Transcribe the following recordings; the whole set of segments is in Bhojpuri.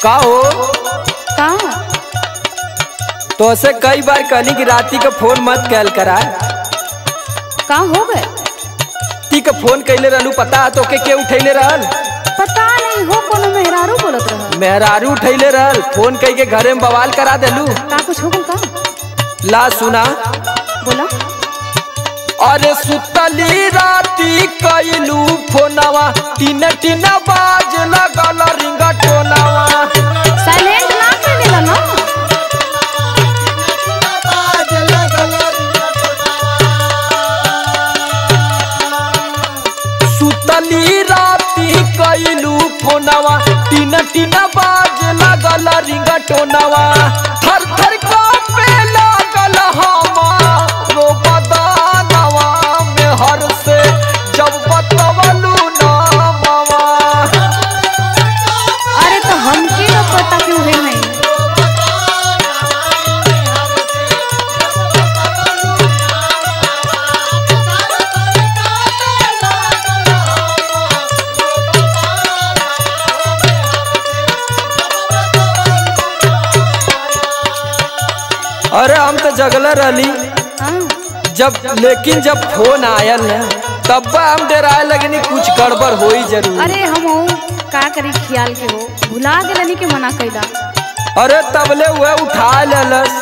का हो का तो से कई बार कहनी कि राती का फोन मत कैल करा। का हो गए? ती का फोन कैले रहलू पता तो के उठैले रहल? पता नहीं हो कोनो मेहरारू बोलत रहा। मेहरारू उठैले रहल फोन कई के घरे में बवाल करा देलू। का कुछ हो गल का? ला सुना बोला। अरे सुतली राती कैलू फोनवा तीन तीन बाज लगल रिंगटोनवा। साइलेंट ना कर देला ना। सुतली राती कैलू फोनवा तीन तीन बाज लगल रिंगटोनवा। थर थर कांपे लागल हमारो बदनवा में हर से जब बतवलू नामवा। अरे तो हमके न पता क्यों है नहीं। अरे हम तो जगला रहली जब, लेकिन जब फोन आयल न तब हम डराए लगनी कुछ गड़बड़ होई जरूर। अरे हम का करी ख्याल के हो भुला गेलनी के मना कैला। अरे तबले हुए उठा लेलस।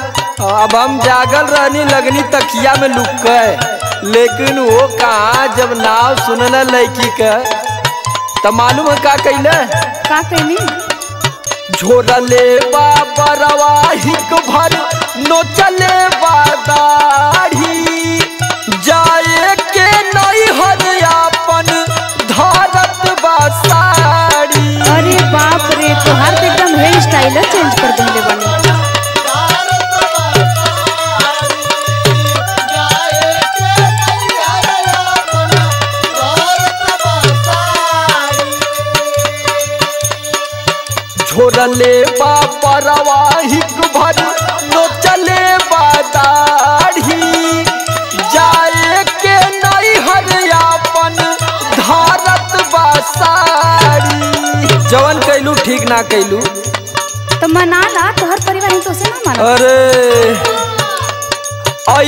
अब हम जागल रहनी लगनी तकिया में लुक गए, लेकिन वो कहाँ जब नाव सुनल लड़की का तब मालूम है का कैले? का कहनी? झोरले बाबरवा हिक भर नोचले बादाढ़ी जाए के नहीं हर अपन धारत बासाड़ी। अरे बाप रे तोहार तो एकदम हेयर स्टाइल चेंज कर देले बानी। झोरले बाबरवा हिक भर नोचले बादाढ़ी जाए के नहीं हर अपन धारत बासाड़ी। जवन कैलू ठीक ना कैलू तो मना ला तोहर परिवार ही तो से ना माना। अरे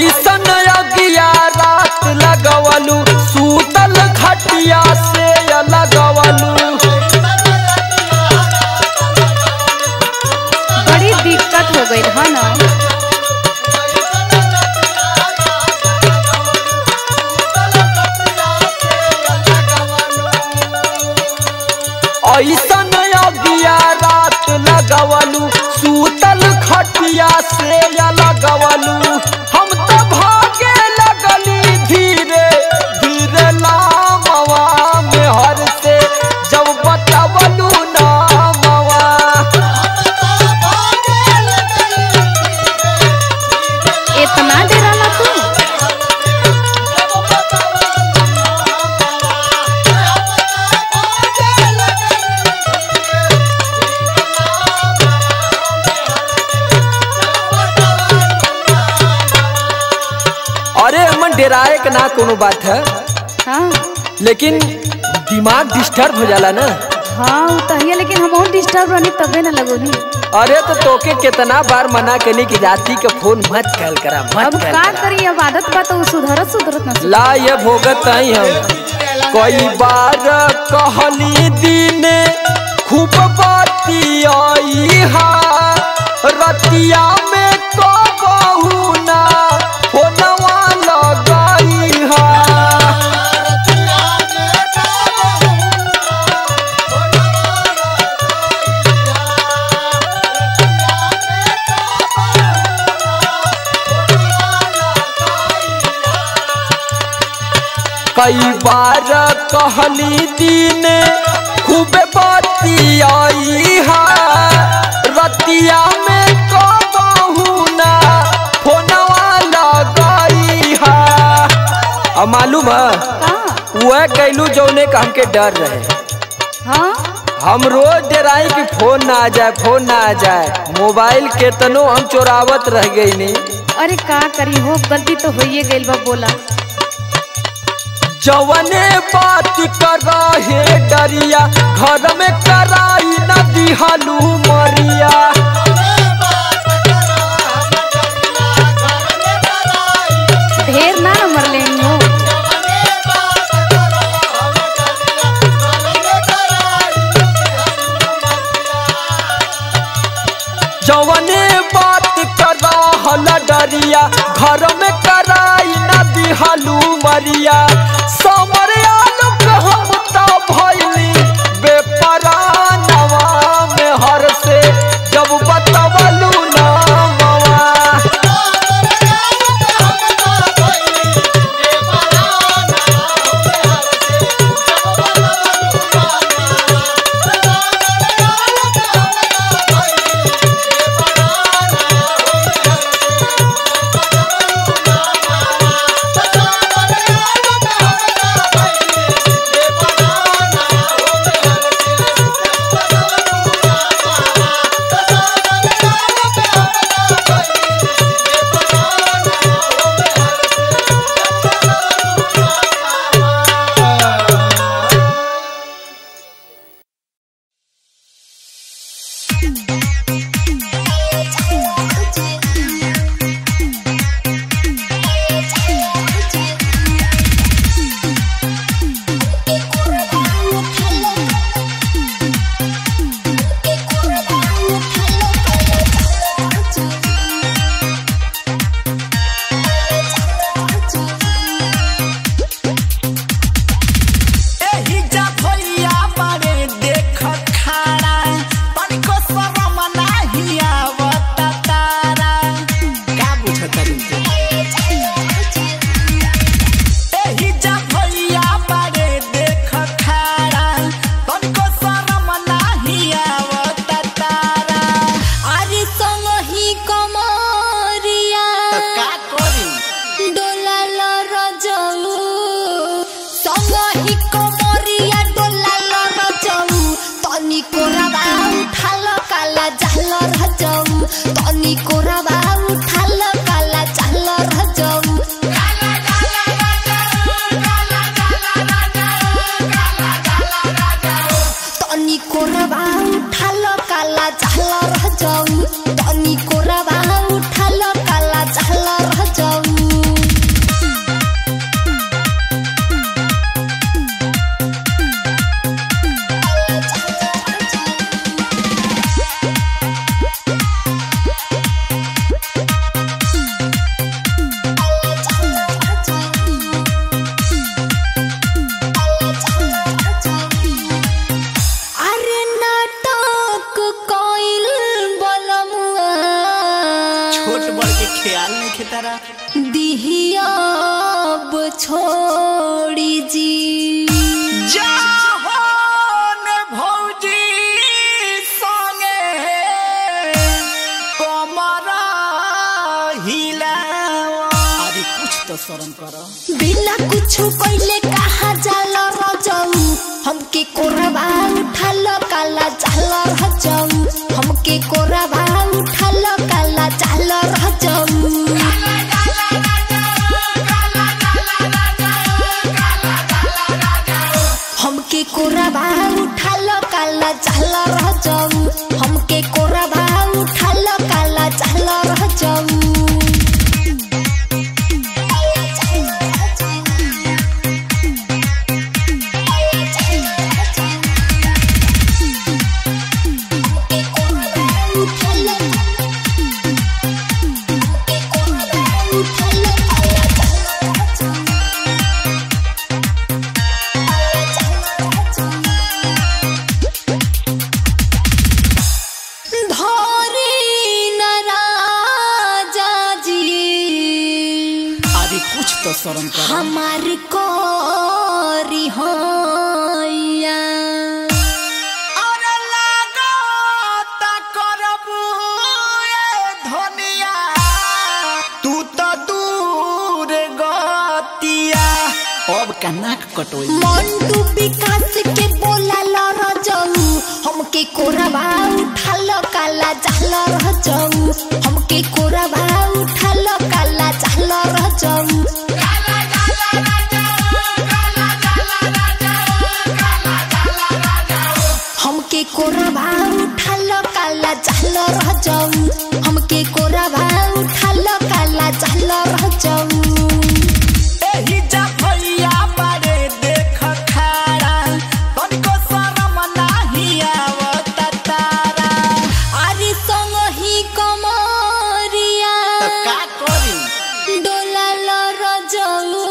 ऐसन अगिया रात लगवलू सूतल खटिया से लगवलू। बड़ी दिक्कत हो गई है ना। ऐसन अगिया रात लगवलू सूतल खटिया से लगवलू। हम तो भागे लगली धीरे धीरे लामवा में हर से जब बतवलू नामवा। इतना डराला तू? अरे हमन डराए के ना कोनो बात है, हाँ लेकिन दिमाग डिस्टर्ब हो जाला ना। हाँ वो तो है, लेकिन हम और डिस्टर्ब रहनी तबे ना लगोनी। अरे तो तोके कितना बार मना करने की राती के फोन मत कैल करा मत अब कैल का करा। करी अब आदत बा तो सुधरत ना। ला ये भोगत आई हम कई बार कहली दीने खूब बाती आई हा रतिया में कबहू ना फोनवा लगाई हा। कई बार कहली दीन खूब बाती आई हा रतिया में कबहू ना फोनवा लगाई हा। अब मालूम है वह कैलू जौने का हमके डर रहे। हाँ हम रोज डराई कि फोन ना आ जाए फोन ना आ जाए। मोबाइल केतनो हम चोरावत रह गई नहीं। अरे का करी हो गलती तो होइए गइल बा बोला। जवने बात करा हे डरिया घर में कराई न दिहलू मरिया। ढेर ना नंबर लेंगे जवने बात करा हल डरिया घर में कराई न दिहलू मरिया। समरिया लोग हम तो भइली बेपरानवा में हर से जब बतवलू नामवा। दिहियाब छोड़ी जी जाहन भौजी संगे कमरा हिलावा। अरे कुछ तो शर्म करो। बिना कुछ पहले कहा जाला रजाऊ हमके कोरबा उठाल काला जाला रजाऊ हमके कोरबा उठाल काला जाला रजाऊ हमके कोरबा उठाल काला जाला रजाऊ हमके कोरबा उठाल काला जाला रजाऊ। शर्म करो। हमार कोरी होया अरे लागत करबू ए धनिया तू तो दूर गतिया अब का नाक कटोई। मंटू विकास के बोला रजाऊ हमके कोरबा उठाल काला जाला रजाऊ हमके कोरबा उठाल काला जाला रजाऊ जाल रह जाऊ हमके कोरावा उठाल काला जाल रह जाऊ एही जा भैया बारे देख खाड़ा तनिको शरम नाही आवत तारा अरे संग ही कमरिया त का करी डोला रह जाऊ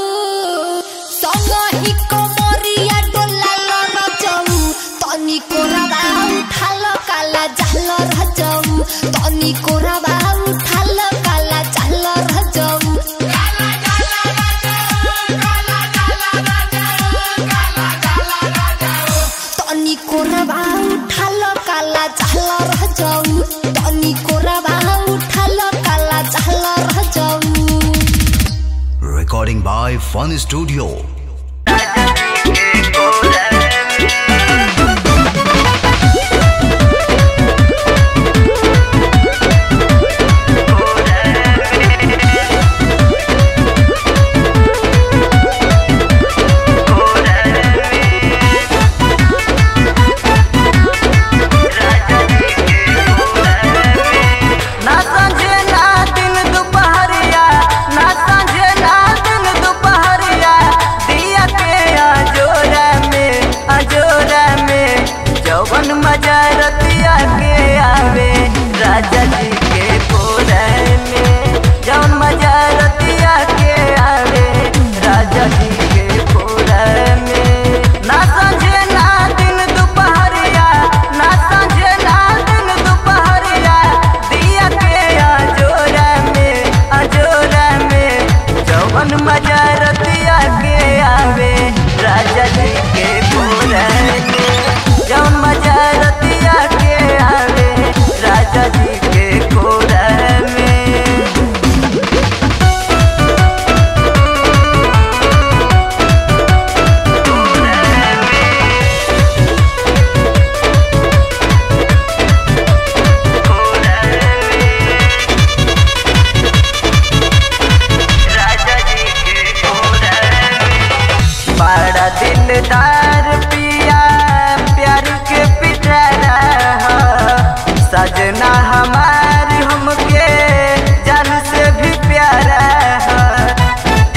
संग ही कमरिया डोला रह जाऊ तनी कोरावा उठाल काला जाल रह जाऊ तनी कोरावा उठाल काला जाल रह जाऊ तनी कोरावा उठाल काला जाल रह जाऊ तनी कोरावा उठाल काला जाल रह जाऊ Recording by Fun Studio. ना संझे ना दिन दुपहरिया ना संझे ना दिन दुपहरिया दिया के अजोरा में जौवन मजा रतिया के आवे राजा जी के कोरा में जौन मजा रतिया के आवे राजा जी के कोरा में ना संझे ना दिन दुपहरिया ना संझे ना दिन दुपहरिया दिया के अजोरा में जौवन मजा रतिया के आवे राजा जी के कोरा में जौन मजा रतिया के आवे राजा जी के कोरा में बड़ा दिलदार पिया प्यार के पिटारा सजना हमार हमके जान से भी प्यारा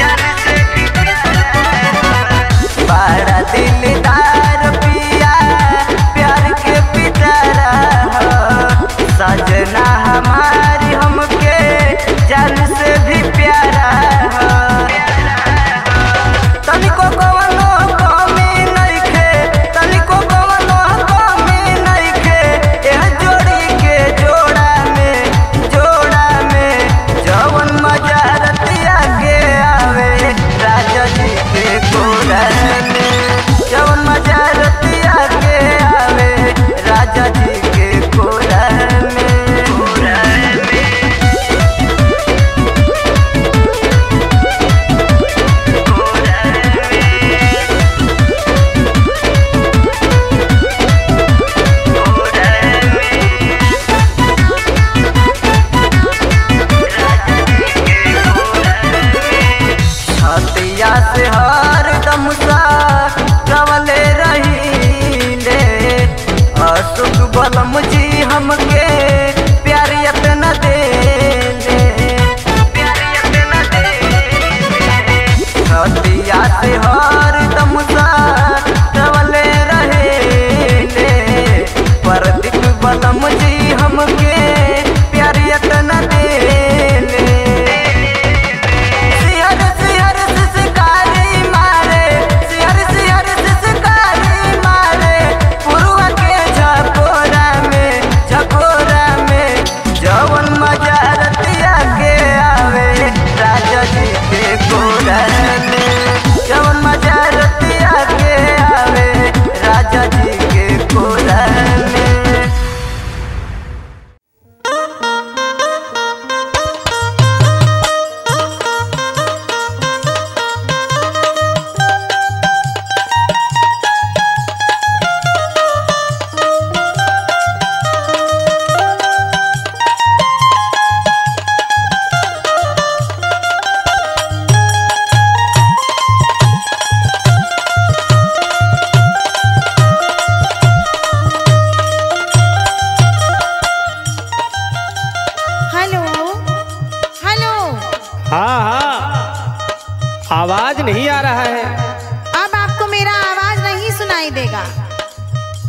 जान से भी प्यारा बड़ा दिलदार पिया प्यार के पिटारा सजना हमार हमके जान से भी प्यारा तनिको कवनो कमी नइखे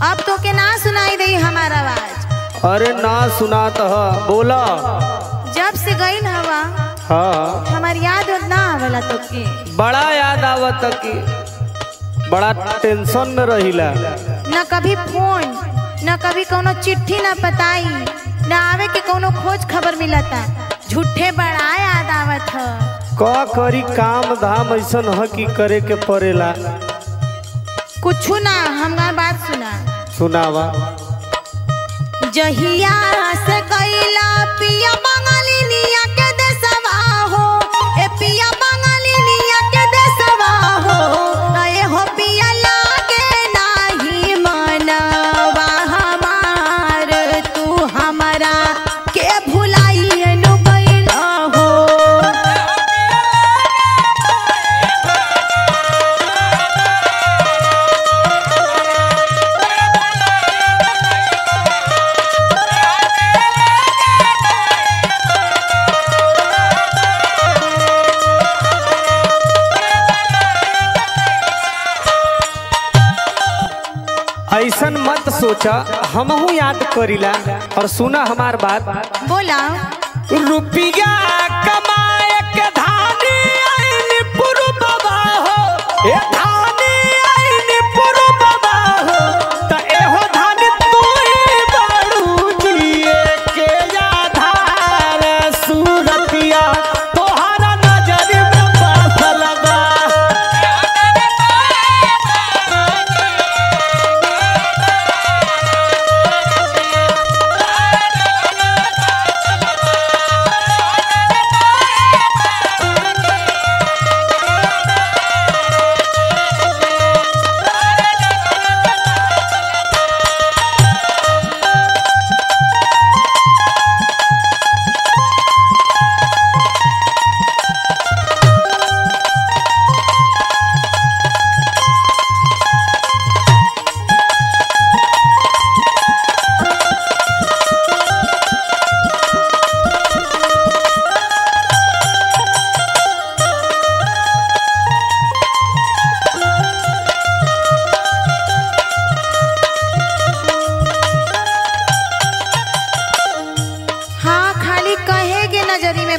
अब तो के ना सुनाई दे हमारा आवाज। अरे ना सुनात ह, बोला। जब से गई हवा हाँ हमार याद ना आवेला तो के। बड़ा याद आवत कि बड़ा टेंशन में रहिला। न कभी फोन न कभी कोनो चिट्ठी न पताई न आवे के कोनो खोज खबर मिलता। झूठे बड़ा याद आवत ह। का करी काम धाम ऐसन ह कि करे के पड़ेला। कुछ ना हमार बात सुना। सुनावा। जहिया से कैला पिया बंगाली निया के देसवा हो, ए पिया बंगाली निया के देसवा हो, ए हो पिया लागे नाही मनवा हमार, तू हमारा के भुलाइए नु गइला हो। ऐसन मत सोचा, हमहू याद करीला। और सुना हमार बात। बोला। रुपया कमाए के धानी आईन पुरबा हो, ए धानी आईन पुरबा हो, त एहो धानी तू ही बाड़ू जिए के आधार। सूरतिया तोहरा नजर में बसल बा।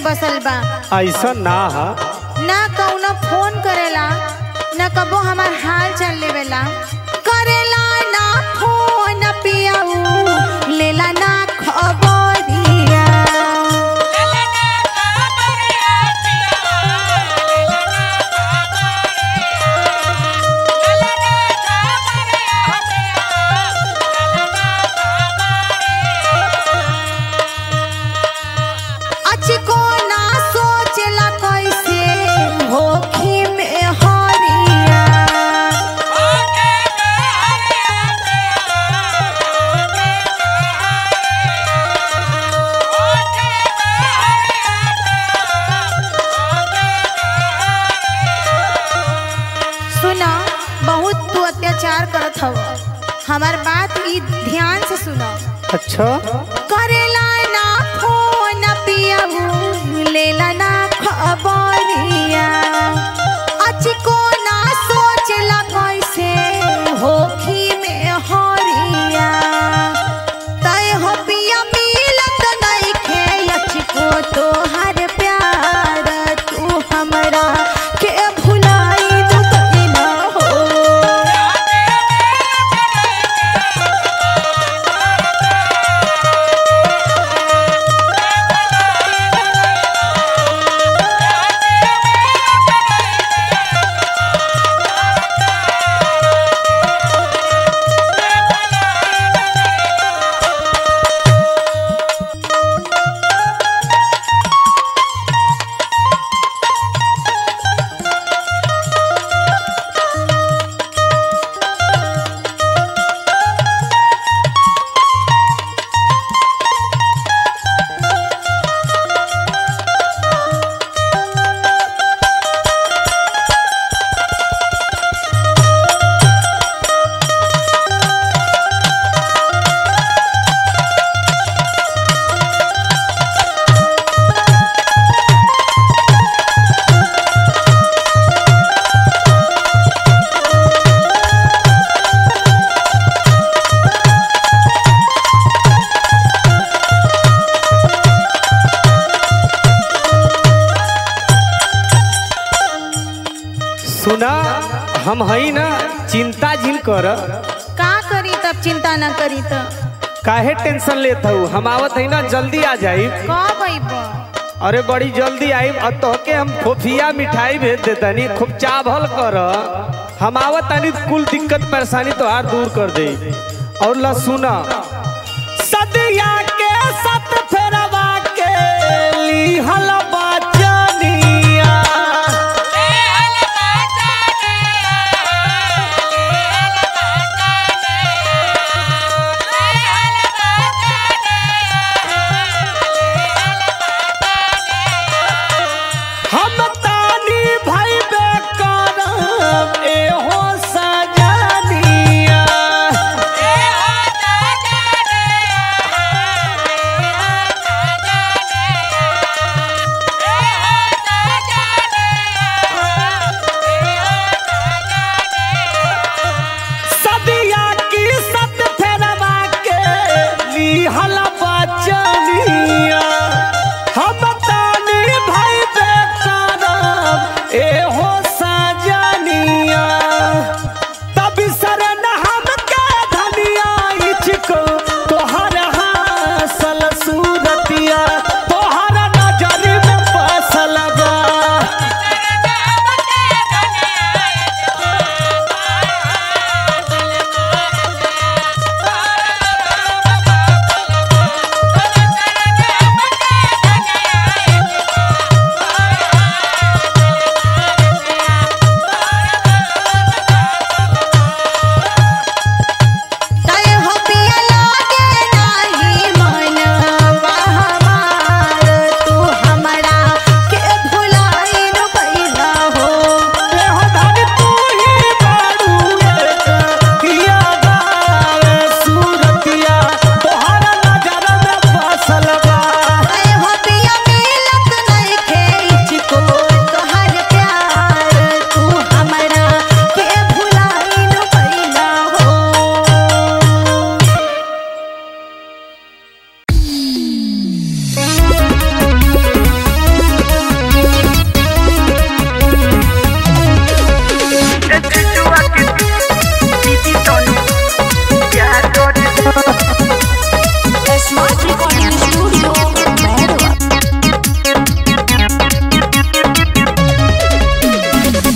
बसल बा। ऐसा ना हा। ना कौनो फोन करेला ना कबो हमार हाल चाल लेवेला। करेला ना फोन पियाऊ लेला ना खबरिया। करत हव हमार बात ई ध्यान से सुनो। अच्छा। करेला ना फोन पियाऊ लेला ना खबरिया। अचको ना सोचला कैसे होखी में हरिया। तय हो पिया मिलत नइखे अचको तोहर प्यार। तू हमरा के भुलाई न हो। हम हई ना, चिंता झिल कर। का करी तब चिंता न करी तो काहे टेंशन लेत हूँ? हम आवत है ना, जल्दी आ जाई। कब अइबा? अरे बड़ी जल्दी आई। और तोहके हम खुफिया मिठाई भेज देतनी, खूब चावल कर। हम आवत तनी कुल दिक्कत परेशानी तोहार दूर कर दे। और ला सुना, सदिया के सत फेरवा के लिहल बचनिया। हम तानी भाई बेकरम एहो सजनिया। सदिया की सत फेरवा के लिहल बचनिया। हम तानी भाई बेकरम एहो सजनिया। तब शरण हमके धनिया इचको तोहर हासल सूरतिया, तोहर नजर में बसल बा। तय हो पिया लागे नाही मन बहमार, तू हमरा के भुलाई न पैला हो। एहो धन तू ही बारू एक यादावे सूरतिया, तोहर नजर में बसल बा। तय हो पिया मिलत नइखे इचको तोहर प्यार, तू हमरा के भुलाई न पैला हो।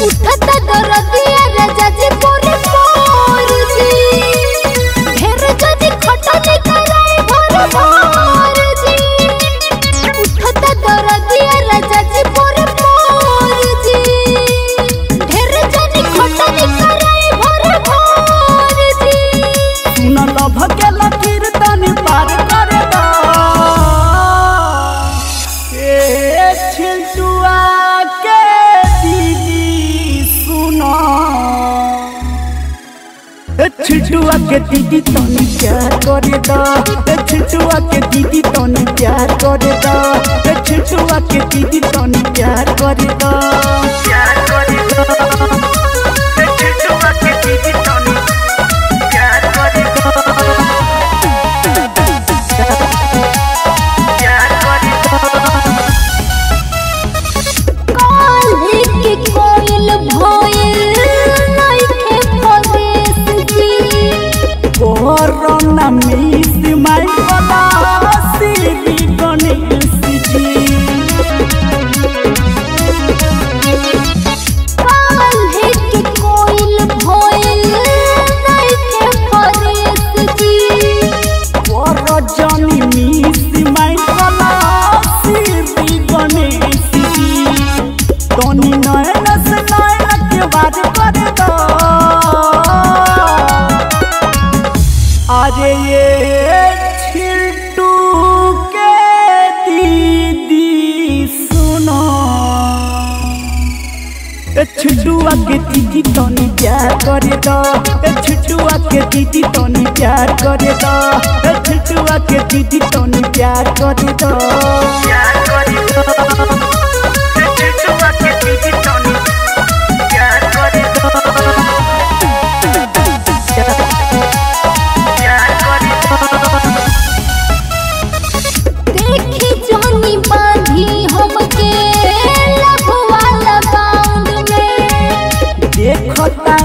उठता दरदिया राजा जी पूरे मोर जी, ढेर जदी खटनी कराई भर भर जी। उठता दरदिया राजा जी पूरे मोर जी, ढेर जदी खटनी कराई भर भर जी। सुन लभ के लकीर तनी पार कर दा। ए छिलटुआ के दीदी सुनो, ए छिलटुआ के दीदी तनी प्यार कर दा। ए छिलटुआ के दीदी तनी प्यार कर दा। ए छिलटुआ के दीदी तनी प्यार कर दा। प्यार कर दा। ए छिलटुआ के दीदी तनी प्यार कर दा। प्यार कर दा। काल्हि के कोयल भोयल नइखे परदेस जी। कोरोना मिस माई वाला श्री गणेश जी। काल्हि के कोयल भोयल नइखे परदेस जी। कोरोजनी मिस माई वाला श्री गणेश जी। तोनी नयन से नयन के बात कर दो। अरे ये छिलटू के दीदी सुनो, ए छिलटुआ के दीदी तनी प्यार कर दो। ए छिलटुआ के दीदी तनी प्यार कर दो। ए छिलटुआ के दीदी तनी प्यार कर दो। प्यार कर दो। ए छिलटुआ के दीदी तनी प्यार कर दो। प्यार कर दो। देखी जोनी बांधी हमके लघुवाला बांध में। देखता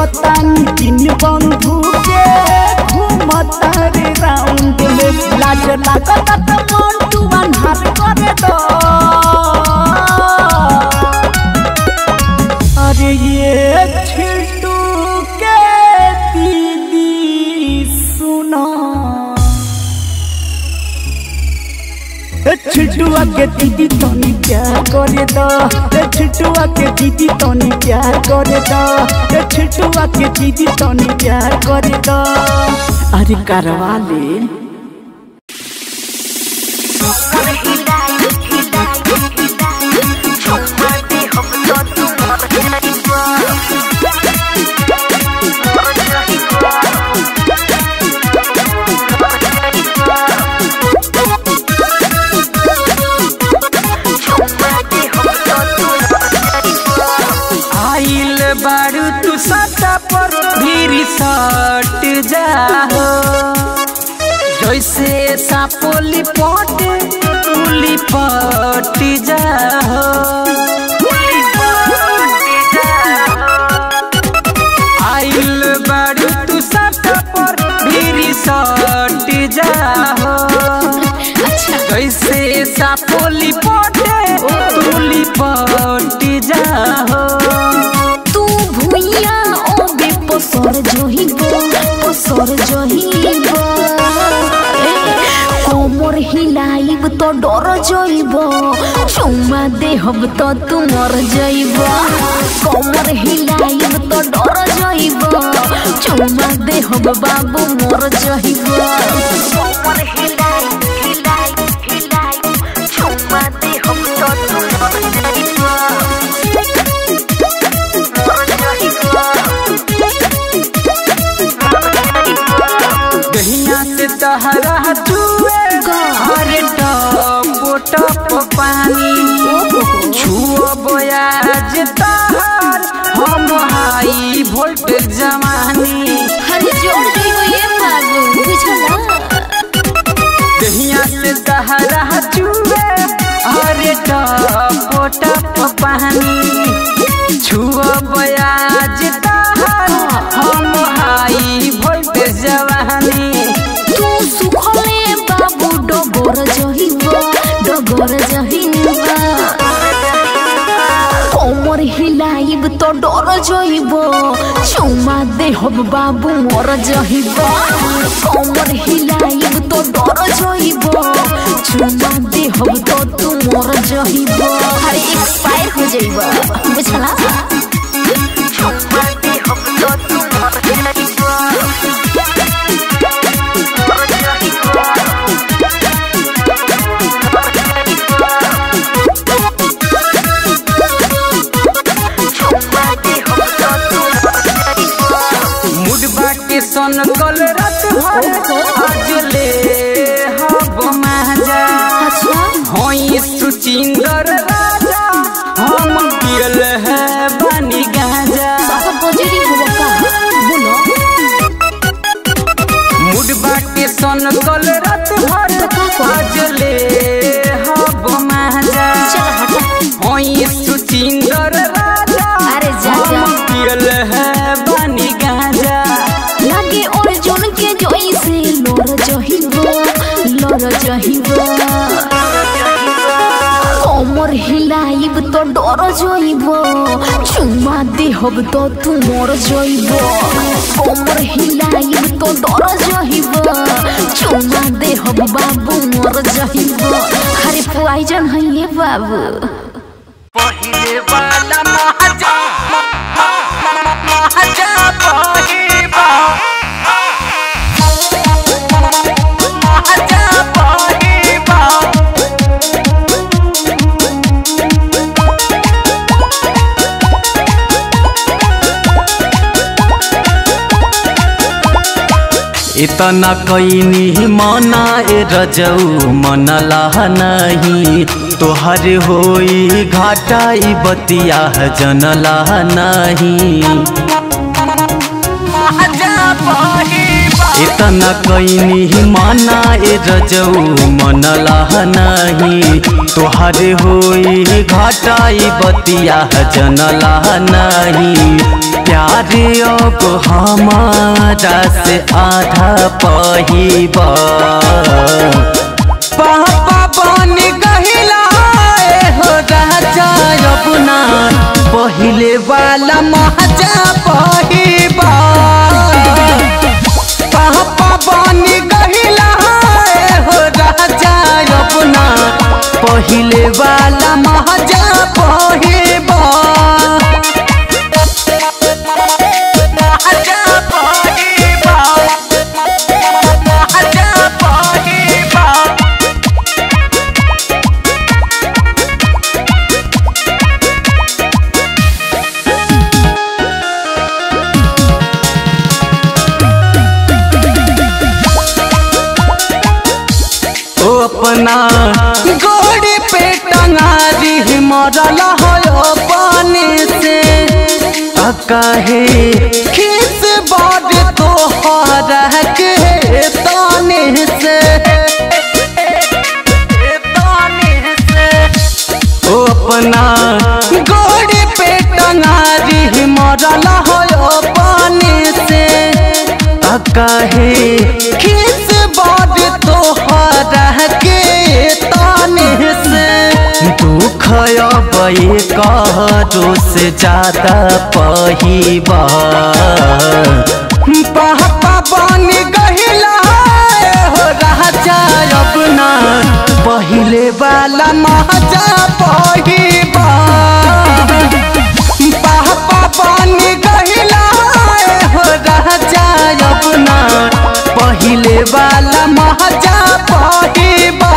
देखता दिन बंधु के घूमता रे राउंड में लाज लागता तो मन तू अन्हार करे दो अरे ये छिटू के दीदी सुना छिटुआ के दीदी तनी प्यार करे दो छिटुआ के दीदी तनी प्यार करे दो छिटुआ के दीदी तनी प्यार करे दो अरे करवा ले बारू तू सटा पर भी सट जाओ जैसे सापोली पटे तुली पट जाओ आइल बारू तू सटा पर भी सट जाओ जैसे सापोली पटे तुली पट जाओ पसर जहिबो कोमर हिलाइब तो डर जइब चुम्मा देहब तो तू मर जइब कोमर हिलाइब तो डर जइब चुम्मा देहब बाबू मर जइब कोमर हिलाइब चुम्मा देहब तो तू मर जइब तहरा जुए हरे टप टप पानी छुओ बयाज तहर हम हाई वोल्टेज जवानी हरे जोड़ देबो ये बाबू बुझला दहिया से तहरा जुए हरे टप टप पानी छुओ बयाज तहर हम हाई वोल्टेज जवानी सुखले बाबू डगर जहिबा कोमर हिलाइब तो डर जइब चुम्मा देहब बाबू मर जइब कोमर हिलाइब तो डर जइब चुम्मा देहब तो तू मर जइब अरे एक्सपायर हो जइब बुझला चुम्मा देहब तो तू मर जइब सन कल रात भर आज ले हब महाजा होई सुचिंदर राजा हम पियल है बनी गाजा मुड बाटे सन कल रात भर आज ले हब महाजा होई सुचिंदर राजा हम पियल है बनी गाजा अर्जुन के जोई से लड़ जहिबो कोमर हिलाइब तो डर जइब चुम्मा देहब तो तू मर जइब कोमर हिलाइब तो डर जइब चुम्मा देहब बाबू मर जइब अरे पॉइजन है ये बाबू पहिले वाला महाजा पहिबा इतना कईनी मना ए रजऊ मनला नहीं तोहर होई घाटा ई बतिया जनला नहीं इतना कईनी मना ए रजऊ मनला नहीं तोहर होई घाटा ई बतिया जनला नहीं प्यारे अब हमारा से आधा पहिबा पापा बन गहिला हो राजा अपना पहिले वाला महाजा पहिबा पापा बन गहिला हो राजा अपना पहिले वाला महाजा पहिबा अपना गोड़ी पे टंगारी मरल हो पानी से कहे खीस बड़ तोहर के ताने से ओ अपना गोड़ी पे टंगारी मरल हो पानी से कहे खीस बड़ तोहर के ताने से दुख अब करो से ज्यादा पहिबा पापा बन गहिला हो राजा अपना पहिले वाला महाजा पहिबा पापा बन गहिला हो राजा अपना पहिले वाला महाजा पहिबा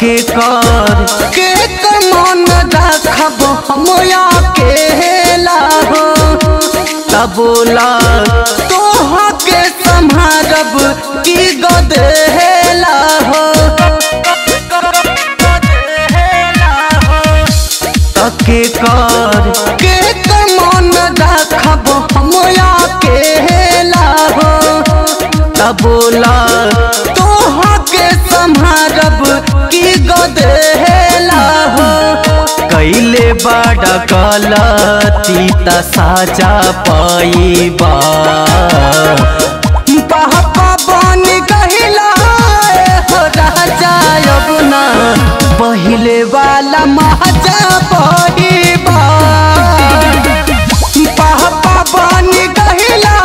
के कर मन रखब हम अकेला हो तबोला तोह के संभारब की गदेला हो के कर मन रखब हम अकेला हो तबोला तोह के संभारब की गदेला हो कैले बड़ा गलती त साजा पाइबा पापा बन गहिला हो राजा अपना पहिले वाला महाजा पहिबा पापा बन गहिला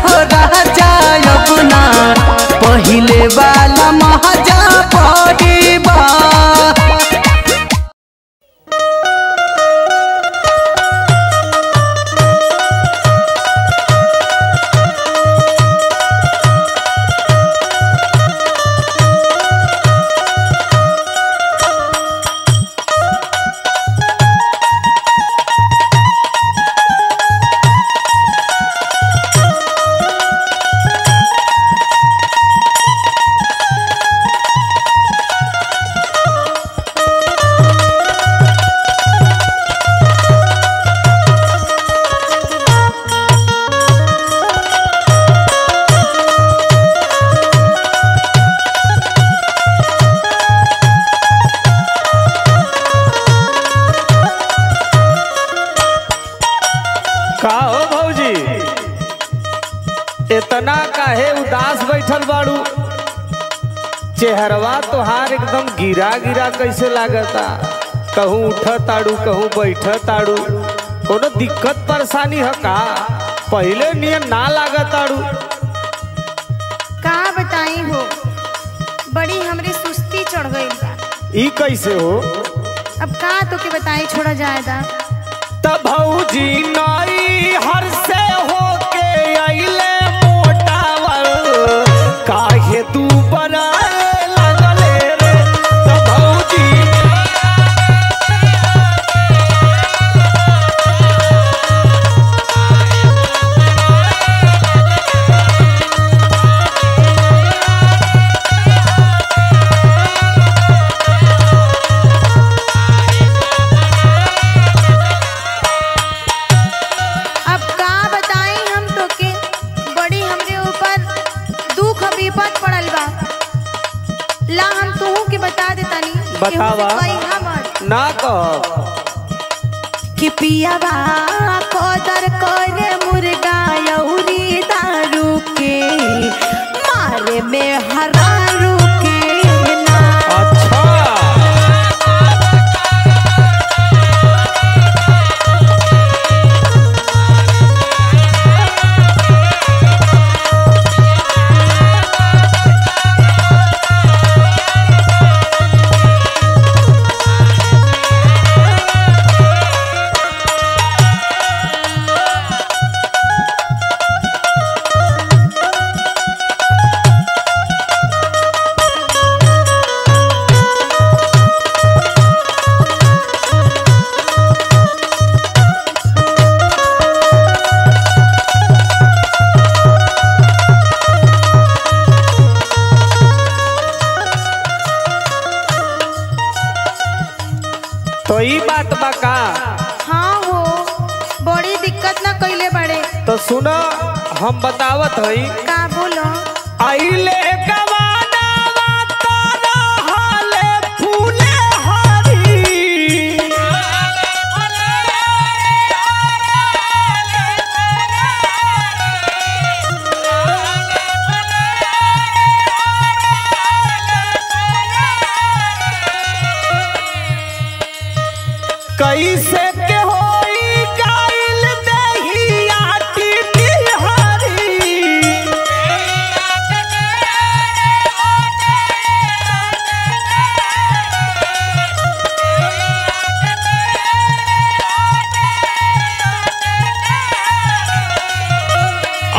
हो राजा अपना पहिले वाला महाजा पहिबा इतना काहे उदास बैठल बाड़ू? चेहरवा तोहार एकदम गिरा गिरा कैसे लागता? कहूँ उठ ताड़ू कहूँ बैठ ताड़ू, कोनो दिक्कत परेशानी है का? पहले नियम ना लागत ताड़ू। का बताई हो, बड़ी हमरी सुस्ती चढ़ गई बा। ई कैसे हो? अब का तो के बताई, छोड़ा जाएगा। तब भौजी नई हर से होके आइले मोटावल, काहे तू बना लगले रे? तब भौजी बतावा। कहिया मत ना कह कि पियावा कदर करे मुर्गा यौरी दारू के मारे में हरारू के ना। अच्छा तो ई बात बा का? हाँ हो बड़ी दिक्कत ना कइले बड़े। तो सुनो हम बतावत हई का बोलो। आइले गवाना तारा हाले फूले हरी कैसे के होई गाइल दहिया टीटी हरी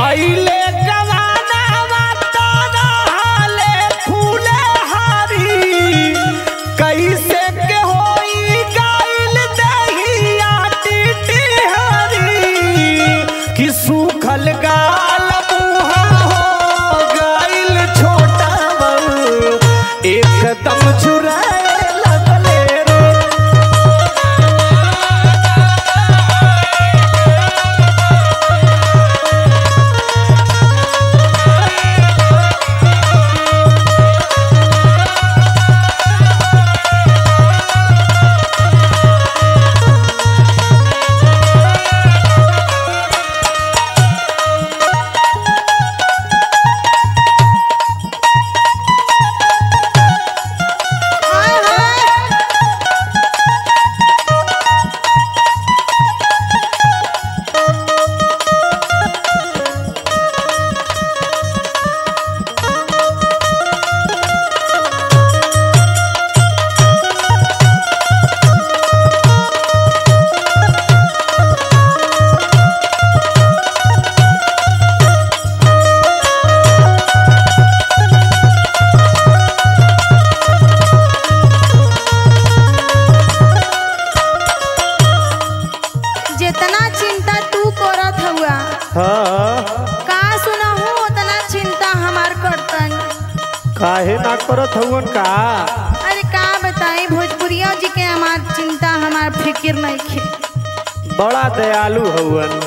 आइले गवाना तारा हाले फूले हरी कैसे के होई गाइल दहिया टीटी हरी कि सूखल गाल मुहा हो गाइल छोटा बहू एकदम चुराए लगले रे। हाय हाय जितना चिंता तू करत हुआ हाँ का सुनहु उतना चिंता हमार करतन। काहे ना करत हवन का? अरे का बताई भोजपुरिया जी के हमार चिंता हमार फिक्र नहीं खे। बड़ा दयालु हवन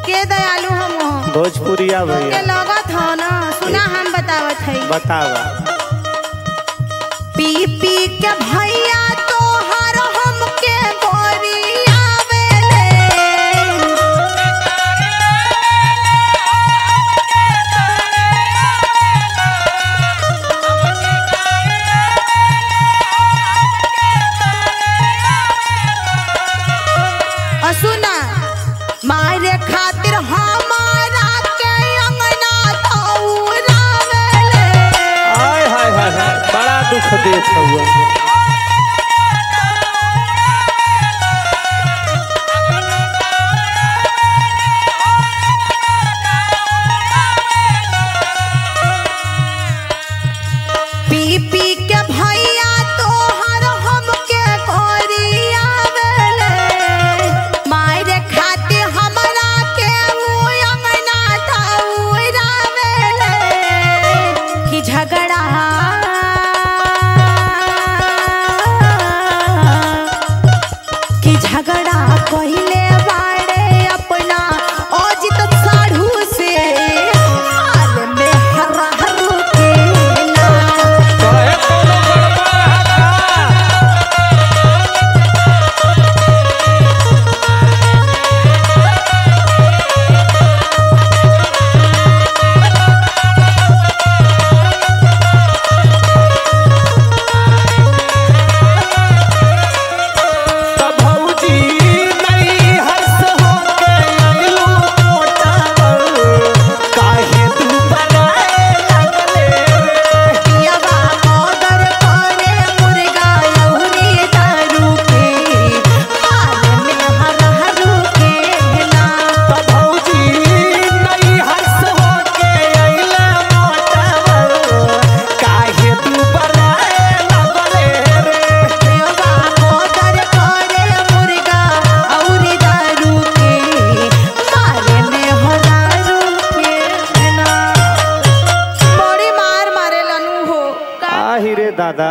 के दयालु हम हो भोजपुरिया के भैया। लगत हो ना। सुना हम बतावत है बतावा पी पी के भैया तोहर हमके गोरियावेले। और सुना मारे खातिर हमारा के अंगना दौड़ावेले। हाय हाय हाय हाय बड़ा दुख देत हवन। पी पी के भैया तोहर हमके गोरियावेले। मारे खातिर हमरा के उ अंगना दौड़ावेले। कि झगड़ा दादा